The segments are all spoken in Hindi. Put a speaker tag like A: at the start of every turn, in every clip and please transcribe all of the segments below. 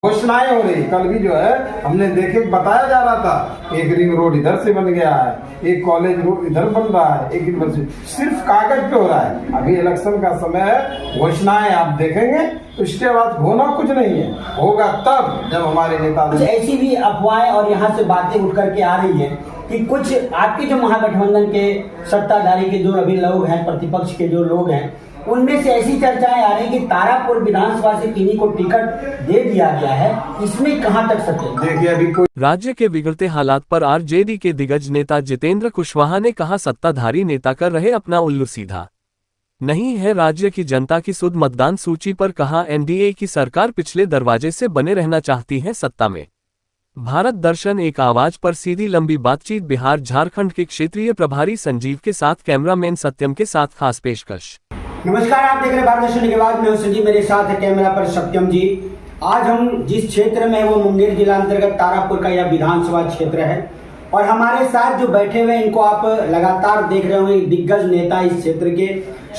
A: घोषणाएं हो रही। कल भी जो है हमने देखे बताया जा रहा था, एक रिंग रोड इधर से बन गया है, एक कॉलेज रोड इधर बन रहा है, एक यूनिवर्सिटी, सिर्फ कागज पे हो रहा है। अभी इलेक्शन का समय है, घोषणाएं आप देखेंगे तो इसके बाद होना कुछ नहीं है, होगा तब जब हमारे नेता।
B: ऐसी भी अफवाहें और यहाँ से बातें उठ करके आ रही है कि कुछ आपके जो महागठबंधन के सत्ताधारी के जो अभी लोग हैं, प्रतिपक्ष के जो लोग हैं, उनमें से ऐसी चर्चाएं आ रही कि तारापुर विधानसभा से किन्हीं को टिकट दे दिया गया है। इसमें कहां तक सत्य?
A: देखिए अभी कोई
C: राज्य के बिगड़ते हालात पर आरजेडी के दिग्गज नेता जितेंद्र कुशवाहा ने कहा, सत्ताधारी नेता कर रहे अपना उल्लू सीधा, नहीं है राज्य की जनता की सुध मतदान सूची पर। कहा, एनडीए की सरकार पिछले दरवाजे से बने रहना चाहती है सत्ता में। भारत दर्शन एक आवाज पर सीधी लंबी बातचीत बिहार झारखंड के क्षेत्रीय प्रभारी संजीव के साथ कैमरामैन सत्यम के साथ खास पेशकश।
B: नमस्कार, आप देख रहे हैं भारत दर्शन के बाद, मैं हूं संजीव, मेरे साथ है कैमरा पर सत्यम जी। आज हम जिस क्षेत्र में है वो मुंगेर जिला अंतर्गत तारापुर का यह विधानसभा क्षेत्र है और हमारे साथ जो बैठे हुए इनको आप लगातार देख रहे होंगे, दिग्गज नेता इस क्षेत्र के,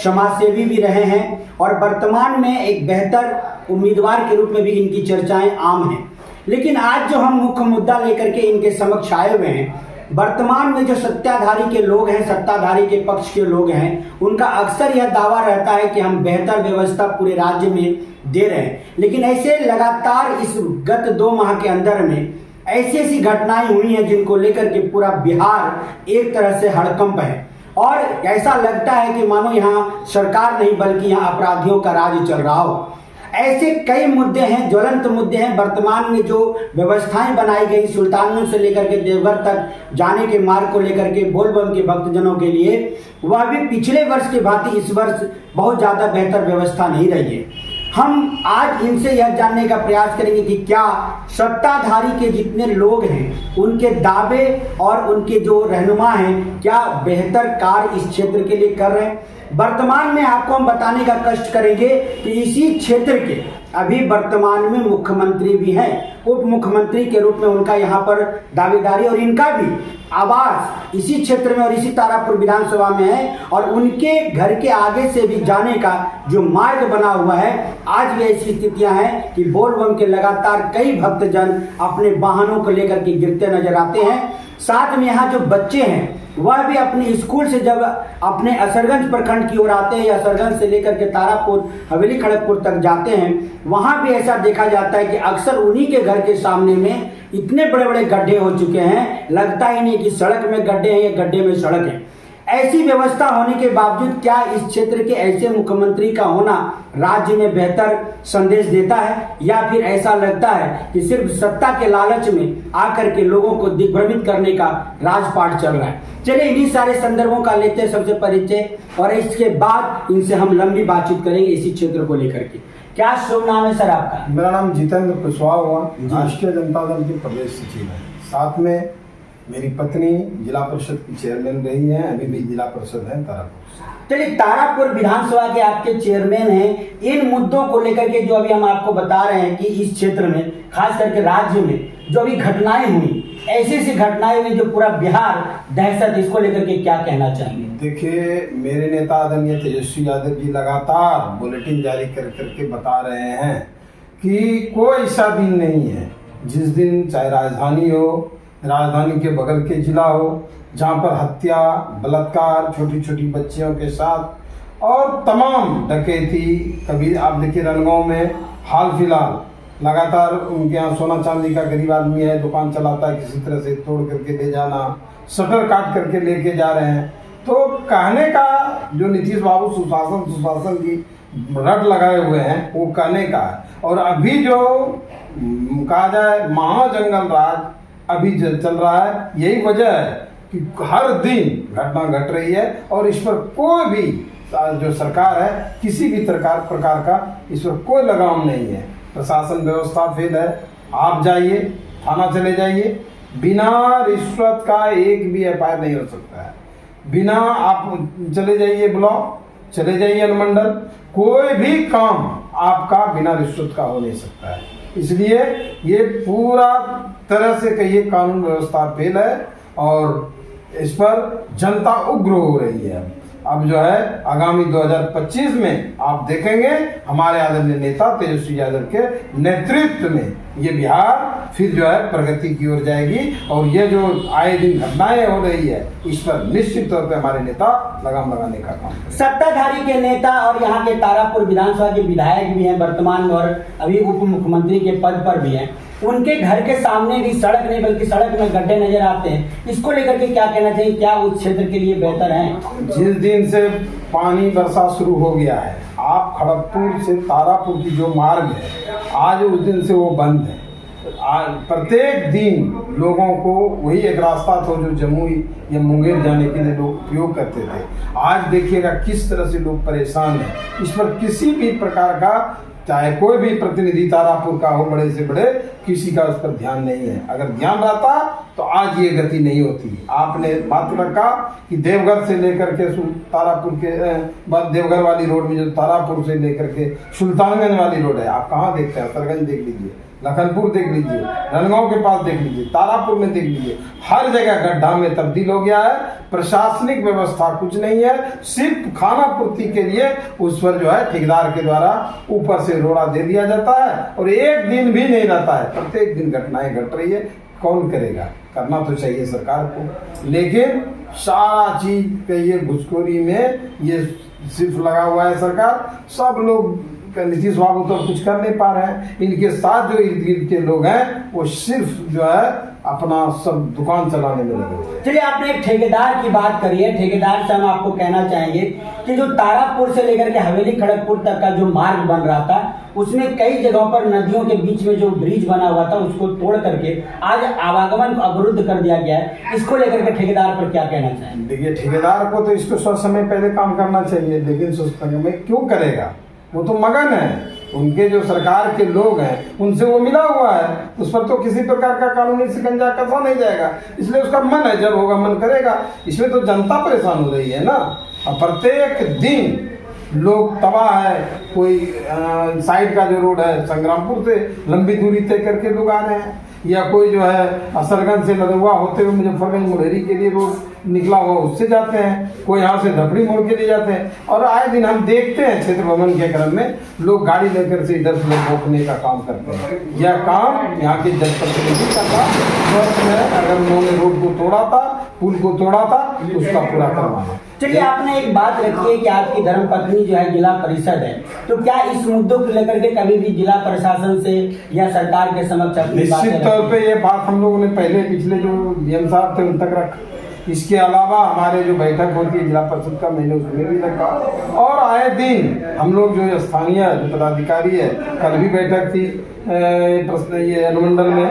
B: समाजसेवी भी रहे हैं और वर्तमान में एक बेहतर उम्मीदवार के रूप में भी इनकी चर्चाएं आम हैं। लेकिन आज जो हम मुख्य मुद्दा लेकर के इनके समक्ष आए हुए हैं, वर्तमान में जो सत्ताधारी के लोग हैं, सत्ताधारी के पक्ष के लोग हैं, उनका अक्सर यह दावा रहता है कि हम बेहतर व्यवस्था पूरे राज्य में दे रहे हैं। लेकिन ऐसे लगातार इस गत 2 माह के अंदर में ऐसी ऐसी घटनाएं हुई हैं जिनको लेकर के पूरा बिहार एक तरह से हड़कंप है और ऐसा लगता है कि मानो यहाँ सरकार नहीं बल्कि यहाँ अपराधियों का राज चल रहा हो। ऐसे कई मुद्दे हैं, ज्वलंत मुद्दे हैं। वर्तमान में जो व्यवस्थाएं बनाई गई सुल्तानगंज से लेकर के देवघर तक जाने के मार्ग को लेकर के बोलबम के भक्तजनों के लिए, वह भी पिछले वर्ष की भांति इस वर्ष बहुत ज्यादा बेहतर व्यवस्था नहीं रही है। हम आज इनसे यह जानने का प्रयास करेंगे कि क्या सत्ताधारी के जितने लोग हैं उनके दावे और उनके जो रहनुमा हैं क्या बेहतर कार्य इस क्षेत्र के लिए कर रहे हैं। वर्तमान में आपको हम बताने का कष्ट करेंगे कि इसी क्षेत्र के अभी वर्तमान में मुख्यमंत्री भी हैं, उप मुख्यमंत्री के रूप में उनका यहाँ पर दावेदारी और इनका भी आवास इसी क्षेत्र में और इसी तारापुर विधानसभा में है और उनके घर के आगे से भी जाने का जो मार्ग बना हुआ है, आज भी ऐसी स्थितियां हैं कि बोलबम के लगातार कई भक्तजन अपने वाहनों को लेकर के गिरते नजर आते हैं। साथ में यहाँ जो बच्चे हैं वह भी अपने स्कूल से जब अपने असरगंज प्रखंड की ओर आते हैं या असरगंज से लेकर के तारापुर हवेली खड़गपुर तक जाते हैं, वहां भी ऐसा देखा जाता है कि अक्सर उन्हीं के घर के सामने में इतने बड़े बड़े गड्ढे हो चुके हैं, लगता ही नहीं कि सड़क में गड्ढे हैं या गड्ढे में सड़क है। ऐसी व्यवस्था होने के बावजूद क्या इस क्षेत्र के ऐसे मुख्यमंत्री का होना राज्य में बेहतर संदेश देता है या फिर ऐसा लगता है कि सिर्फ सत्ता के लालच में आकर के लोगों को दिग्भ्रमित करने का राजपाट चल रहा है। चलिए इन्हीं सारे संदर्भों का लेते हैं सबसे परिचय और इसके बाद इनसे हम लंबी बातचीत करेंगे इसी क्षेत्र को लेकर के। क्या शुभ नाम है सर आपका?
A: मेरा नाम जितेंद्र कुशवाहा हुआ, राष्ट्रीय जनता दल के प्रदेश सचिव है। साथ में मेरी पत्नी जिला परिषद की चेयरमैन रही है, अभी भी जिला परिषद है तारापुर।
B: चलिए, तारापुर विधानसभा के आपके चेयरमैन हैं, इन मुद्दों को लेकर के जो अभी हम आपको बता रहे हैं कि इस क्षेत्र में खास करके राज्य में जो अभी घटनाएं हुई, ऐसी घटनाएं हुई जो पूरा बिहार दहशत, इसको लेकर के क्या कहना चाहिए?
A: देखिए, मेरे नेता आदरणीय तेजस्वी यादव जी लगातार बुलेटिन जारी कर करके बता रहे हैं कि कोई ऐसा दिन नहीं है जिस दिन चाहे राजधानी हो, राजधानी के बगल के जिला हो, जहाँ पर हत्या, बलात्कार, छोटी छोटी बच्चियों के साथ और तमाम डकैती, कभी आप देखिए रणगांव में हाल फिलहाल लगातार उनके यहाँ सोना चांदी का गरीब आदमी है, दुकान चलाता है, किसी तरह से तोड़ करके ले जाना, शटर काट करके लेके जा रहे हैं। तो कहने का जो नीतीश बाबू सुशासन की रट लगाए हुए हैं वो कहने का है। और अभी जो कहा जाए महाजंगल राज अभी चल रहा है, यही वजह है कि हर दिन घटना घट रही है और इस पर कोई भी जो सरकार है किसी भी प्रकार का इस पर कोई लगाम नहीं है। प्रशासन व्यवस्था फेल है। आप जाइए, थाना चले जाइए, बिना रिश्वत का एक भी एफआईआर नहीं हो सकता है। बिना आप चले जाइए ब्लॉक, चले जाइए अनुमंडल, कोई भी काम आपका बिना रिश्वत का हो नहीं सकता है। इसलिए ये पूरा तरह से कहिए कानून व्यवस्था फेल है और इस पर जनता उग्र हो रही है। अब जो है आगामी 2025 में आप देखेंगे हमारे आदरणीय नेता तेजस्वी यादव के नेतृत्व में ये बिहार फिर जो है प्रगति की ओर जाएगी। और ये जो आए दिन घटनाएं हो रही है, इस पर निश्चित तौर पे हमारे नेता लगाम लगाने का काम करेंगे।
B: सत्ताधारी के नेता और यहाँ के तारापुर विधानसभा के विधायक भी हैं वर्तमान में, और अभी उप मुख्यमंत्री के पद पर भी हैं। उनके घर के सामने भी सड़क नहीं बल्कि सड़क में गड्ढे नजर आते हैं। इसको लेकर के क्या कहना चाहिए, क्या उस क्षेत्र के लिए बेहतर है?
A: जिस दिन से पानी वर्षा शुरू हो गया है, आप खड़गपुर से तारापुर की जो मार्ग है, आज उस दिन से वो बंद है। प्रत्येक दिन लोगों को वही एक रास्ता था जो जमुई या मुंगेर जाने के लिए लोग उपयोग करते थे। आज देखिएगा किस तरह से लोग परेशान हैं। इस पर किसी भी प्रकार का, चाहे कोई भी प्रतिनिधि तारापुर का हो, बड़े से बड़े, किसी का उस पर ध्यान नहीं है। अगर ध्यान रहता तो आज ये गति नहीं होती। आपने बात रखा कि देवघर से लेकर के तारापुर के देवघर वाली रोड में, जो तारापुर से लेकर के सुल्तानगंज वाली रोड है, आप कहाँ देखते हैं? सरगंज देख लीजिए, लखनपुर देख लीजिए, रनगांव के पास देख लीजिए, तारापुर में देख लीजिए, हर जगह गड्ढा में तब्दील हो गया है। प्रशासनिक व्यवस्था कुछ नहीं है, सिर्फ खाना पूर्ति के लिए उस पर जो है ठेकेदार के द्वारा ऊपर से रोड़ा दे दिया जाता है, और एक दिन भी नहीं रहता है। प्रत्येक दिन घटनाएं घट रही है। कौन करेगा? करना तो चाहिए सरकार को, लेकिन सारा चीज के ये घुसखोरी में ये सिर्फ लगा हुआ है सरकार। सब लोग, नीतीश बाबू तो कुछ कर नहीं पा रहे हैं। इनके साथ जो इर्द गिर्द के लोग हैं, वो सिर्फ जो है अपना सब दुकान चलाने में लगे।
B: चलिए, आपने एक ठेकेदार की बात करी है। ठेकेदार से हम आपको कहना चाहेंगे कि जो तारापुर से लेकर के हवेली खड़गपुर तक का जो मार्ग बन रहा था, उसमें कई जगहों पर नदियों के बीच में जो ब्रिज बना हुआ था, उसको तोड़ करके आज आवागमन को अवरुद्ध कर दिया गया है। इसको लेकर के ठेकेदार पर क्या कहना चाहेंगे?
A: देखिए, ठेकेदार को तो इसको सोच समय पहले काम करना चाहिए, लेकिन सोच समय क्यों करेगा? वो तो मगन है। उनके जो सरकार के लोग हैं, उनसे वो मिला हुआ है। उस पर तो किसी प्रकार का कानूनी शिकंजा कसा नहीं जाएगा। इसलिए उसका मन है, जब होगा मन करेगा। इसमें तो जनता परेशान हो रही है ना। अब प्रत्येक दिन लोग तबाह है। कोई साइड का जो रोड है, संग्रामपुर से लंबी दूरी तय करके लोग आ रहे हैं, या कोई जो है असरगंज से लदुआ होते हुए मुजफ्फरगंज मुढ़ेरी के लिए रोड निकला हुआ, उससे जाते हैं। कोई यहाँ से धपड़ी मोड़ के लिए जाते हैं। और आए दिन हम देखते हैं क्षेत्र भ्रमण के क्रम में लोग गाड़ी लेकर से इधर से रोकने का काम करते हैं। यह काम यहाँ के जनप्रतिनिधि का था। अगर उन्होंने रोड को तोड़ा था, पुल को तोड़ा था, तो उसका पूरा करवाना।
B: चलिए, आपने एक बात रखी है कि आपकी धर्मपत्नी जो है जिला परिषद है, तो क्या इस मुद्दों को लेकर के कभी भी जिला प्रशासन से या सरकार के समक्ष अपनी बात?
A: निश्चित तौर पे ये बात हम लोगों ने पहले पिछले जो डीएम साहब थे उन तक रखा। इसके अलावा हमारे जो बैठक होती है जिला परिषद का, मैंने उसमें भी रखा। और आए दिन हम लोग जो स्थानीय जो पदाधिकारी है, कल भी बैठक थी ये अनुमंडल में,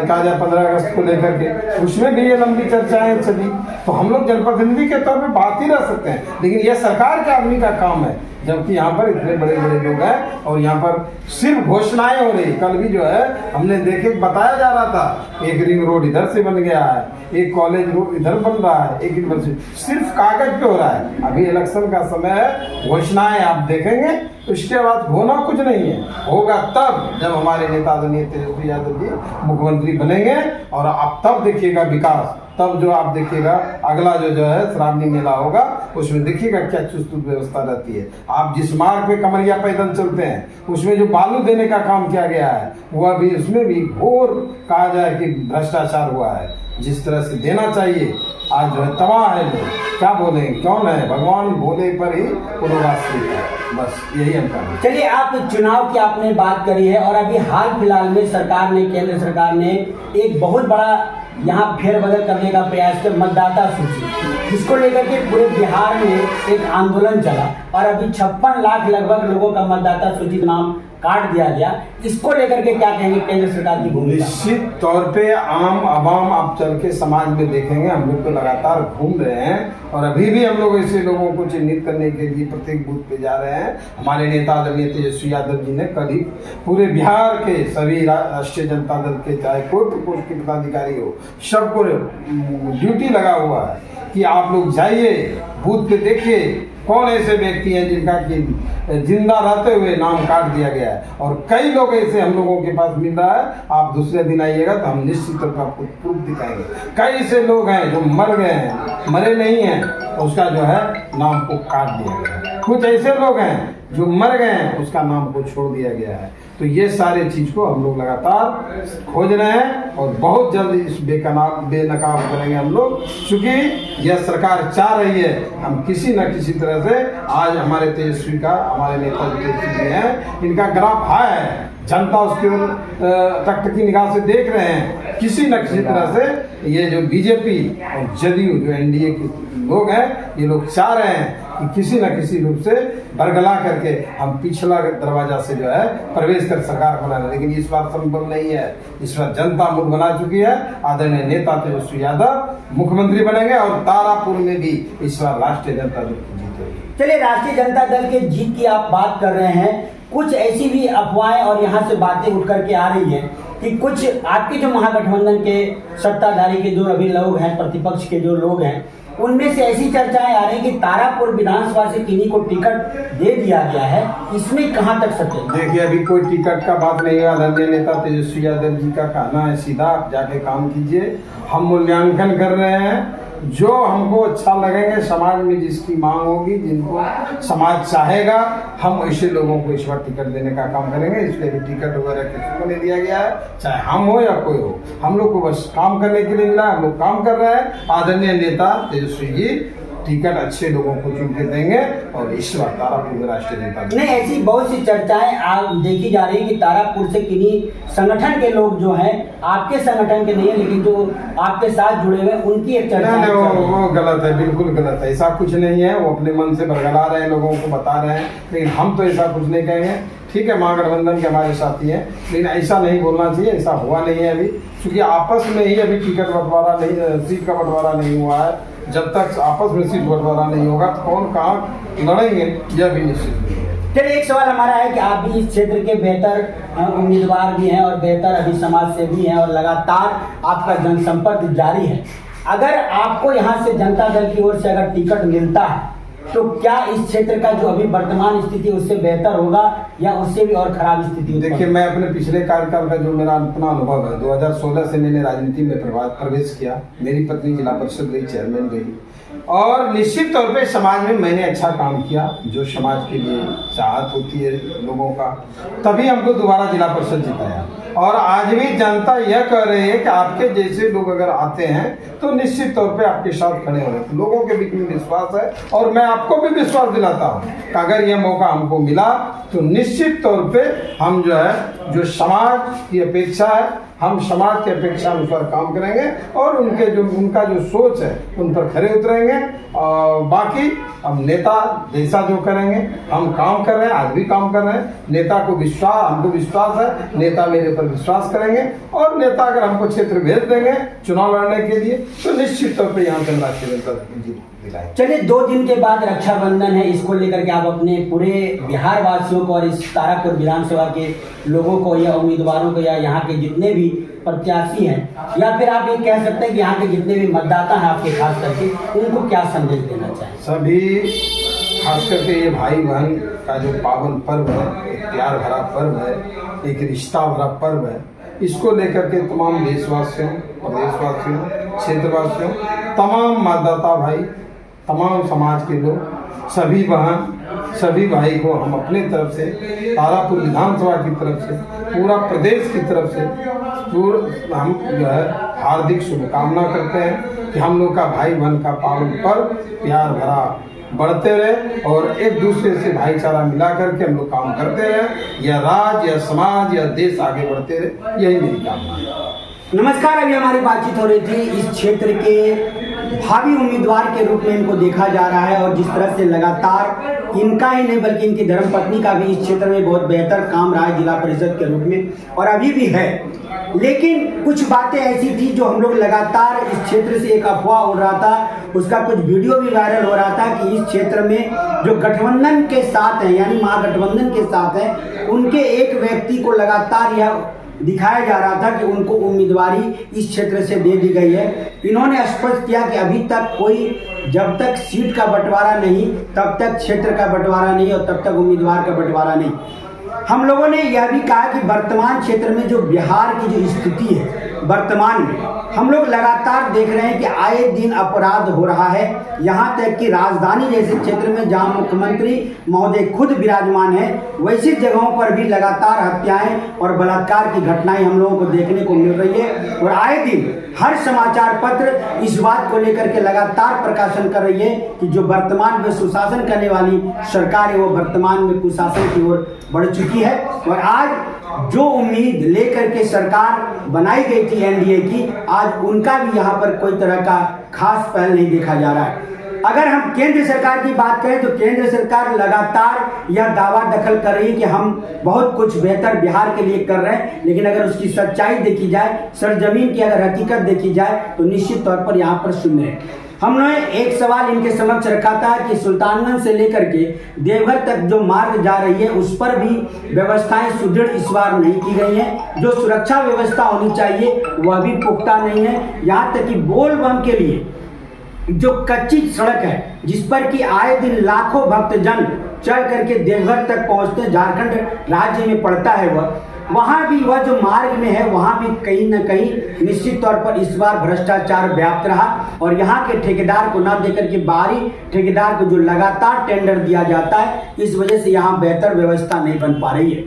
A: 15 अगस्त को लेकर के, उसमें भी ये लंबी चर्चाएं चली। तो हम लोग जनप्रतिनिधि के तौर पे बात ही रह सकते हैं, लेकिन यह सरकार के आदमी का काम है। जबकि यहाँ पर इतने बड़े बड़े लोग हैं और यहाँ पर सिर्फ घोषणाएं हो रही। कल भी जो है हमने देखे, बताया जा रहा था एक रिंग रोड इधर से बन गया है, एक कॉलेज रोड इधर बन रहा है, एक यूनिवर्सिटी, सिर्फ कागज पे हो रहा है। अभी इलेक्शन का समय है, घोषणाएं आप देखेंगे, उसके बाद होना कुछ नहीं है। होगा तब जब हमारे नेता आदरणीय तेजस्वी यादव जी मुख्यमंत्री बनेंगे, और आप तब देखिएगा विकास। तब जो आप देखिएगा अगला जो है श्रावणी मेला होगा, उसमें देखिएगा क्या चुस्त व्यवस्था रहती है। आप जिस मार्ग पे कमरिया पैदल चलते हैं, उसमें जो बालू देने का काम किया गया है, वह भी उसमें भी घोर कहा जाए कि भ्रष्टाचार हुआ है। जिस तरह से देना चाहिए, आज जो है तबाह है लोग। क्या बोले, कौन है? भगवान भोले पर ही पूर्ववासी है। बस यही हम कहें।
B: चलिए, आप चुनाव की आपने बात करी है, और अभी हाल फिलहाल में सरकार ने, केंद्र सरकार ने एक बहुत बड़ा यहाँ फेरबदल करने का प्रयास किया, मतदाता सूची, जिसको लेकर के पूरे बिहार में एक आंदोलन चला, और अभी 56 लाख लगभग लोगों का मतदाता सूची का नाम काट दिया गया। इसको लेकर के क्या कहेंगे केंद्र सरकार की भूमिका?
A: निश्चित तौर पे आम आवाम आप चल के समाज में देखेंगे, हम लोग तो लगातार घूम रहे हैं, और अभी भी हम लोग ऐसे लोगों को चिन्हित करने के लिए प्रत्येक बूथ पे जा रहे हैं। हमारे नेता आदरणीय तेजस्वी यादव जी ने कल ही पूरे बिहार के सभी राष्ट्रीय जनता दल के, चाहे कोई प्रकोष्ठ के पदाधिकारी हो, सबको ड्यूटी लगा हुआ है कि आप लोग जाइए, बूथ पे देखिए कौन ऐसे व्यक्ति हैं जिनका कि जिंदा रहते हुए नाम काट दिया गया है। और कई लोग ऐसे हम लोगों के पास मिल रहा है। आप दूसरे दिन आइएगा तो हम निश्चित तौर पर आपको प्रूफ दिखाएंगे। कई ऐसे लोग हैं जो मर गए हैं, मरे नहीं हैं, उसका जो है नाम को काट दिया गया है। कुछ ऐसे लोग हैं जो मर गए हैं उसका नाम को छोड़ दिया गया है। तो ये सारे चीज को हम लोग लगातार खोज रहे हैं और बहुत जल्द इस बेनकाब करेंगे हम लोग, क्योंकि यह सरकार चाह रही है हम किसी न किसी तरह से, आज हमारे तेजस्वी का, हमारे नेता जो तेजस्वी हैं, इनका ग्राफ हाई है, जनता उसके टक की निगाह से देख रहे हैं। किसी न किसी तरह से ये जो बीजेपी और जदयू जो एनडीए के लोग हैं, ये लोग चाह रहे हैं कि किसी न किसी रूप से बरगला करके हम पिछला दरवाजा से जो है प्रवेश कर सरकार बनाना, लेकिन इस बार संभव नहीं है। इस बार जनता मुख बना चुकी है। आदरणीय नेता तेजस्वी यादव मुख्यमंत्री बनेंगे और तारापुर में भी इस बार राष्ट्रीय जनता दल की जीत होगी।
B: चलिए, राष्ट्रीय जनता दल के जीत की आप बात कर रहे हैं, कुछ ऐसी भी अफवाहें और यहाँ से बातें उठ करके आ रही हैं कि कुछ आपके जो महागठबंधन के सत्ताधारी के जो अभी लोग हैं, प्रतिपक्ष के जो लोग हैं, उनमें से ऐसी चर्चाएं आ रही हैं कि तारापुर विधानसभा से किन्हीं को टिकट दे दिया गया है। इसमें कहां तक सत्य है?
A: देखिए, अभी कोई टिकट का बात नहीं है। आदरणीय नेता तेजस्वी यादव जी का कहना है सीधा, आप जाके काम कीजिए, हम मूल्यांकन कर रहे हैं, जो हमको अच्छा लगेंगे, समाज में जिसकी मांग होगी, जिनको समाज चाहेगा, हम ऐसे लोगों को इस बार टिकट देने का काम करेंगे। इसलिए भी टिकट वगैरह किसी को नहीं दिया गया है, चाहे हम हो या कोई हो, हम लोग को बस काम करने के लिए मिला है, हम लोग काम कर रहे हैं। आदरणीय नेता तेजस्वी जी टिकट अच्छे लोगों को चुन के देंगे और इस बार तारापुर में राष्ट्रीय जनता दल।
B: नहीं, ऐसी बहुत सी चर्चाएं देखी जा रही है कि तारापुर से किन्हीं संगठन के लोग जो हैं, आपके संगठन के नहीं है लेकिन जो आपके साथ जुड़े हुए हैं, उनकी एक चर्चा है।
A: वो गलत है, बिल्कुल गलत है, ऐसा कुछ नहीं है। वो अपने मन से बरगला रहे हैं, लोगों को बता रहे हैं, लेकिन हम तो ऐसा कुछ नहीं कहेंगे। ठीक है, महागठबंधन के हमारे साथी हैं, लेकिन ऐसा नहीं बोलना चाहिए, ऐसा हुआ नहीं है अभी, क्योंकि आपस में ही अभी टिकट बंटवारा नहीं, सीट का बंटवारा नहीं हुआ है। जब तक आपस में सीट बंटवारा नहीं होगा तो कौन कहाँ लड़ेंगे, यह भी निश्चित नहीं है।
B: चलिए, एक सवाल हमारा है कि आप भी इस क्षेत्र के बेहतर उम्मीदवार भी हैं और बेहतर अभी समाज सेवी हैं और लगातार आपका जनसंपर्क जारी है। अगर आपको यहाँ से जनता दल की ओर से अगर टिकट मिलता है तो क्या इस क्षेत्र का जो अभी वर्तमान स्थिति उससे बेहतर होगा या उससे भी और खराब स्थिति?
A: देखिए, मैं अपने पिछले कार्यकाल का जो मेरा अपना अनुभव है, 2016 से मैंने राजनीति में प्रवेश किया। मेरी पत्नी जिला परिषद गई, चेयरमैन गई, और निश्चित तौर पे समाज में मैंने अच्छा काम किया, जो समाज के लिए चाहत होती है लोगों का, तभी हमको दोबारा जिला परिषद जिताया। और आज भी जनता यह कह रही है कि आपके जैसे लोग अगर आते हैं तो निश्चित तौर पे आपके साथ खड़े हो रहे हैं। तो लोगों के बीच में विश्वास है और मैं आपको भी विश्वास दिलाता हूँ कि अगर यह मौका हमको मिला तो निश्चित तौर पे हम जो है, जो समाज की अपेक्षा है, हम समाज की अपेक्षा अनुसार काम करेंगे और उनका जो सोच है उन पर खरे उतरेंगे। और बाकी हम नेता जैसा जो करेंगे, हम काम कर रहे हैं, आज भी काम कर रहे हैं। नेता को विश्वास, हमको विश्वास है, नेता मेरे पर विश्वास करेंगे और नेता अगर हमको क्षेत्र भेज देंगे चुनाव लड़ने के लिए तो निश्चित तौर पर यहाँ से राष्ट्रीय जनता जीत दिलाएंगे।
B: चलिए, 2 दिन के बाद रक्षाबंधन है, इसको लेकर के आप अपने पूरे बिहार वासियों को और इस तारापुर विधानसभा के लोगों को या उम्मीदवारों को या यहाँ के जितने भी प्रत्याशी हैं, या फिर आप ये कह सकते हैं कि यहाँ के जितने भी मतदाता हैं आपके खास करके, उनको क्या संदेश देना चाहें?
A: सभी खास करके ये भाई बहन का जो पावन पर्व है, एक प्यार भरा पर्व है, एक रिश्ता भरा पर्व है, इसको लेकर के तमाम देशवासियों, प्रदेशवासियों, क्षेत्रवासियों, तमाम मतदाता भाई, तमाम समाज के लोग, सभी बहन, सभी भाई को हम अपने तरफ से, तारापुर विधानसभा की तरफ से, पूरा प्रदेश की तरफ से हम जो है हार्दिक शुभकामना करते हैं कि हम लोग का भाई बहन का पावन पर्व प्यार भरा बढ़ते रहे और एक दूसरे से भाईचारा मिला करके हम लोग काम करते रहे, या राज्य या समाज या देश आगे बढ़ते रहे, यही मेरी कामना है।
B: नमस्कार, अभी हमारी बातचीत हो रही थी इस क्षेत्र के भावी उम्मीदवार के रूप में इनको देखा जा रहा है और जिस तरह से लगातार इनका ही नहीं बल्कि इनकी धर्मपत्नी का भी इस क्षेत्र में बहुत बेहतर काम रहा है जिला परिषद के रूप में और अभी भी है। लेकिन कुछ बातें ऐसी थी जो हम लोग लगातार इस क्षेत्र से एक अफवाह उड़ रहा था, उसका कुछ वीडियो भी वायरल हो रहा था कि इस क्षेत्र में जो गठबंधन के साथ हैं यानी महागठबंधन के साथ हैं, उनके एक व्यक्ति को लगातार यह दिखाया जा रहा था कि उनको उम्मीदवारी इस क्षेत्र से दे दी गई है। इन्होंने स्पष्ट किया कि अभी तक कोई, जब तक सीट का बंटवारा नहीं तब तक क्षेत्र का बंटवारा नहीं और तब तक उम्मीदवार का बंटवारा नहीं। हम लोगों ने यह भी कहा कि वर्तमान क्षेत्र में जो बिहार की जो स्थिति है वर्तमान में हम लोग लगातार देख रहे हैं कि आए दिन अपराध हो रहा है। यहाँ तक कि राजधानी जैसे क्षेत्र में जहाँ मुख्यमंत्री महोदय खुद विराजमान है, वैसी जगहों पर भी लगातार हत्याएं और बलात्कार की घटनाएं हम लोगों को देखने को मिल रही है। और आए दिन हर समाचार पत्र इस बात को लेकर के लगातार प्रकाशन कर रही है कि जो वर्तमान में सुशासन करने वाली सरकार है वो वर्तमान में कुशासन की ओर बढ़ चुकी है। और आज जो उम्मीद लेकर के सरकार बनाई गई थी एनडीए की, आज उनका भी यहाँ पर कोई तरह का खास पहल नहीं देखा जा रहा है। अगर हम केंद्र सरकार की बात करें तो केंद्र सरकार लगातार यह दावा दखल कर रही है कि हम बहुत कुछ बेहतर बिहार के लिए कर रहे हैं, लेकिन अगर उसकी सच्चाई देखी जाए, सरजमीन की अगर हकीकत देखी जाए तो निश्चित तौर पर यहाँ पर शून्य है। हमने एक सवाल इनके समक्ष रखा था कि सुल्तानगंज से लेकर के देवघर तक जो मार्ग जा रही है उस पर भी व्यवस्थाएं सुदृढ़ इस बार नहीं की गई हैं। जो सुरक्षा व्यवस्था होनी चाहिए वह भी पुख्ता नहीं है। यहाँ तक कि बोलबम के लिए जो कच्ची सड़क है जिस पर कि आए दिन लाखों भक्तजन चल करके देवघर तक पहुंचते, झारखंड राज्य में पड़ता है वहां भी वह जो मार्ग में है वहां भी कहीं न कहीं निश्चित तौर पर इस बार भ्रष्टाचार व्याप्त रहा। और यहाँ के ठेकेदार को न देकर के बाहरी ठेकेदार को जो लगातार टेंडर दिया जाता है, इस वजह से यहाँ बेहतर व्यवस्था नहीं बन पा रही है।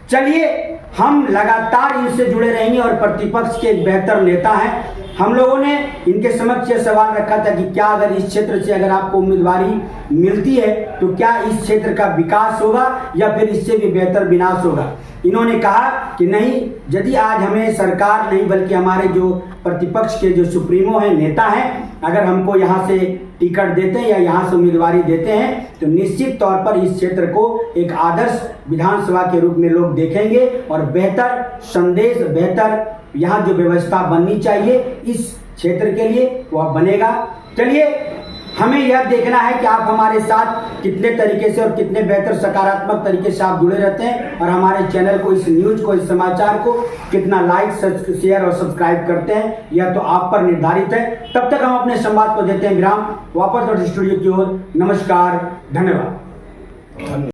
B: चलिए हम लगातार इनसे जुड़े रहेंगे और प्रतिपक्ष के एक बेहतर नेता हैं। हम लोगों ने इनके समक्ष यह सवाल रखा था कि क्या अगर इस क्षेत्र से अगर आपको उम्मीदवारी मिलती है तो क्या इस क्षेत्र का विकास होगा या फिर इससे भी बेहतर विनाश होगा। इन्होंने कहा कि नहीं, यदि आज हमें सरकार नहीं बल्कि हमारे जो प्रतिपक्ष के जो सुप्रीमो हैं, नेता हैं, अगर हमको यहाँ से टिकट देते हैं या यहाँ से उम्मीदवारी देते हैं तो निश्चित तौर पर इस क्षेत्र को एक आदर्श विधानसभा के रूप में लोग देखेंगे और बेहतर संदेश, बेहतर यहाँ जो व्यवस्था बननी चाहिए इस क्षेत्र के लिए वह बनेगा। चलिए हमें यह देखना है कि आप हमारे साथ कितने तरीके से और कितने बेहतर सकारात्मक तरीके से आप जुड़े रहते हैं और हमारे चैनल को, इस न्यूज को, इस समाचार को कितना लाइक, शेयर और सब्सक्राइब करते हैं, यह तो आप पर निर्धारित है। तब तक हम अपने संवाद को देते हैं विराम। वापस स्टूडियो की ओर नमस्कार, धन्यवाद।